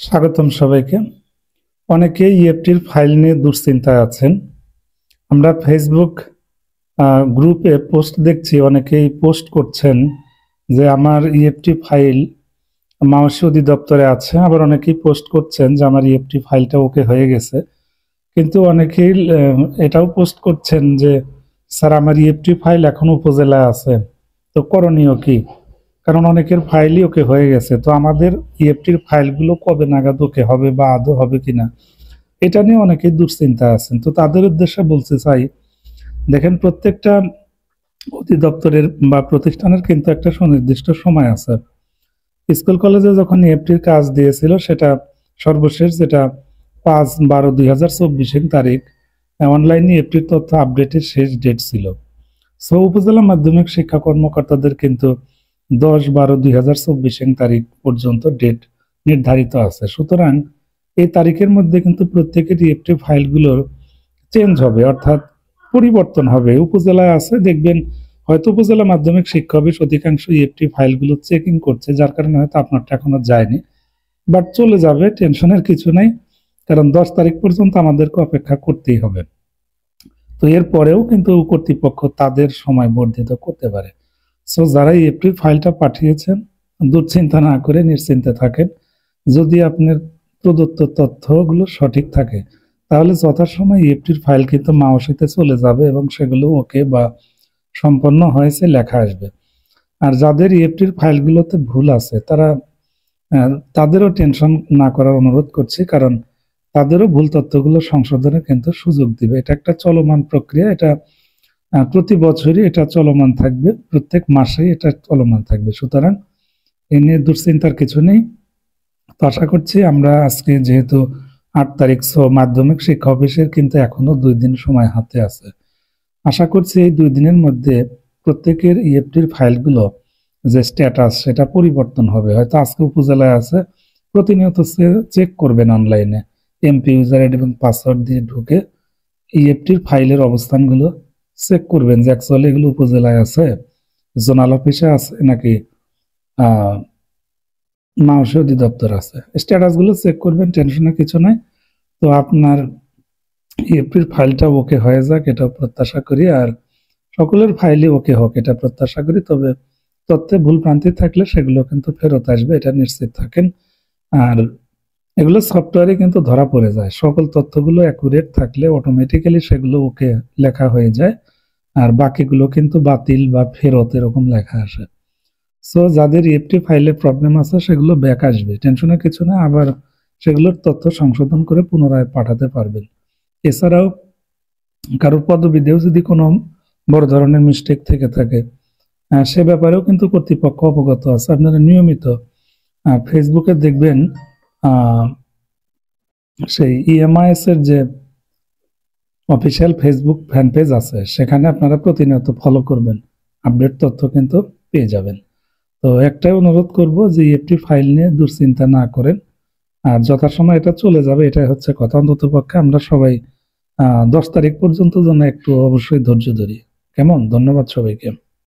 স্বাগতম সবাইকে। অনেকেই ইএফটির ফাইল নিয়ে দুশ্চিন্তায় আছেন। আমরা ফেসবুক গ্রুপে পোস্ট দেখছি, অনেকেই পোস্ট করছেন যে আমার ইএফটি ফাইল মাওসী অধিদপ্তরে আছে, আবার অনেকেই পোস্ট করছেন যে আমার ইএফটি ফাইলটা ওকে হয়ে গেছে। কিন্তু অনেকেই এটাও পোস্ট করছেন যে স্যার আমার ইএফটি ফাইল এখন উপজেলায় আছে, তো করণীয় কি? কারণ অনেকের ফাইলই ওকে হয়ে গেছে, তো আমাদের ইএফটির ফাইলগুলো কবে নাগাদ ওকে হবে বা আদৌ হবে কিনা এটা নিয়ে অনেকেই দুশ্চিন্তা আছেন। তো তাদের উদ্দেশ্যে বলতে চাই, দেখেন প্রত্যেকটা অধিদপ্তরের বা প্রতিষ্ঠানের কিন্তু একটা সুনির্দিষ্ট সময় আছে। স্কুল কলেজে যখন ইএফটির কাজ দিয়েছিল সেটা সর্বশেষ যেটা 5/12/2024 তারিখ অনলাইনে ইএফটির তথ্য আপডেটের শেষ ডেট ছিল। সো উপজেলা মাধ্যমিক শিক্ষা কর্মকর্তাদের কিন্তু 10/12/2024 তারিখ পর্যন্ত ডেট নির্ধারিত আছে। সুতরাং এই তারিখের মধ্যে কিন্তু প্রত্যেকের ইএফটি ফাইলগুলোর চেঞ্জ হবে, অর্থাৎ পরিবর্তন হবে। উপজেলায় আছে দেখবেন হয়তো উপজেলা মাধ্যমিক শিক্ষা অফিস অধিকাংশ ইএফটি ফাইলগুলো চেকিং করছে, যার কারণে হয়তো আপনারটা এখনো যায়নি, বাট চলে যাবে, টেনশনের কিছু নেই। কারণ 10 তারিখ পর্যন্ত আমাদেরকে অপেক্ষা করতেই হবে। তো এর পরেও কিন্তু কর্তৃপক্ষ তাদের সময় বর্ধিত করতে পারে। সো যারা ইএফটির ফাইলটা পাঠিয়েছেন দুশ্চিন্তা না করে নিশ্চিন্তে থাকেন। যদি আপনার প্রদত্ত তথ্যগুলো সঠিক থাকে তাহলে যথাসময় ইএফটির ফাইল কিন্তু মাওসিতে চলে যাবে এবং সেগুলো ওকে বা সম্পন্ন হয়েছে লেখা আসবে। আর যাদের ইএফটির ফাইলগুলোতে ভুল আছে তারা তাদেরও টেনশন না করার অনুরোধ করছি, কারণ তাদেরও ভুল তথ্যগুলো সংশোধনের কিন্তু সুযোগ দিবে। এটা একটা চলমান প্রক্রিয়া, এটা প্রতি বছরই এটা চলমান থাকবে, প্রত্যেক মাসেই এটা চলমান থাকবে। সুতরাং এ নিয়ে দুশ্চিন্তার কিছু নেই। তো আশা করছি আমরা আজকে যেহেতু 8 তারিখ, মাধ্যমিক শিক্ষা অফিসের কিন্তু এখনো 2 দিন সময় হাতে আছে। আশা করছি এই 2 দিনের মধ্যে প্রত্যেকের ইএফটির ফাইলগুলো যে স্ট্যাটাস সেটা পরিবর্তন হবে। হয়তো আজকে উপজেলায় আছে, প্রতিনিয়ত চেক করবেন অনলাইনে এমপি ইউজার আইডি এবং পাসওয়ার্ড দিয়ে ঢুকে ইএফটির ফাইলের অবস্থানগুলো চেক করবেন যে অ্যাকচুয়ালি এগুলো উপজেলায় আছে, জোনাল অফিসে আছে নাকি মাওসী অধিদপ্তর আছে। স্ট্যাটাসগুলো চেক করবেন, টেনশনের কিছু নাই। তো আপনার ইএফটির ফাইলটা ওকে হয়ে যাক এটা প্রত্যাশা করি, আর সকলের ফাইলই ওকে হোক এটা প্রত্যাশা করি। তবে তথ্যে ভুল ভ্রান্তি থাকলে সেগুলো কিন্তু ফেরত আসবে, এটা নিশ্চিত থাকেন। আর এগুলো সফটওয়্যারে কিন্তু ধরা পড়ে যায়, সকল তথ্যগুলো অ্যাকুরেট থাকলে অটোমেটিক্যালি সেগুলো ওকে লেখা হয়ে যায়, আর বাকিগুলো কিন্তু বাতিল বা ফেরত এরকম লেখা আসে। সো যাদের ইএফটি ফাইলে প্রবলেম আছে সেগুলো ব্যাক আসবে, টেনশনের কিছু না, আবার সেগুলোর তথ্য সংশোধন করে পুনরায় পাঠাতে পারবেন। এছাড়াও কারোর পদবিতেও যদি কোনো বড় ধরনের মিস্টেক থেকে থাকে সে ব্যাপারেও কিন্তু কর্তৃপক্ষ অবগত আছে। আপনারা নিয়মিত ফেসবুকে দেখবেন সেই ইএমআইএস এর যে অফিসিয়াল ফেসবুক ফ্যান পেজ আছে সেখানে আপনারা প্রতিনিয়ত ফলো করবেন, আপডেট তথ্য কিন্তু পেয়ে যাবেন। তো একটাই অনুরোধ করব যে ইএফটি ফাইল নিয়ে দুশ্চিন্তা না করেন, আর যথাসময় এটা চলে যাবে, এটাই হচ্ছে কথা। অন্তত পক্ষে আমরা সবাই 10 তারিখ পর্যন্ত যেন একটু অবশ্যই ধৈর্য ধরি। কেমন? ধন্যবাদ সবাইকে।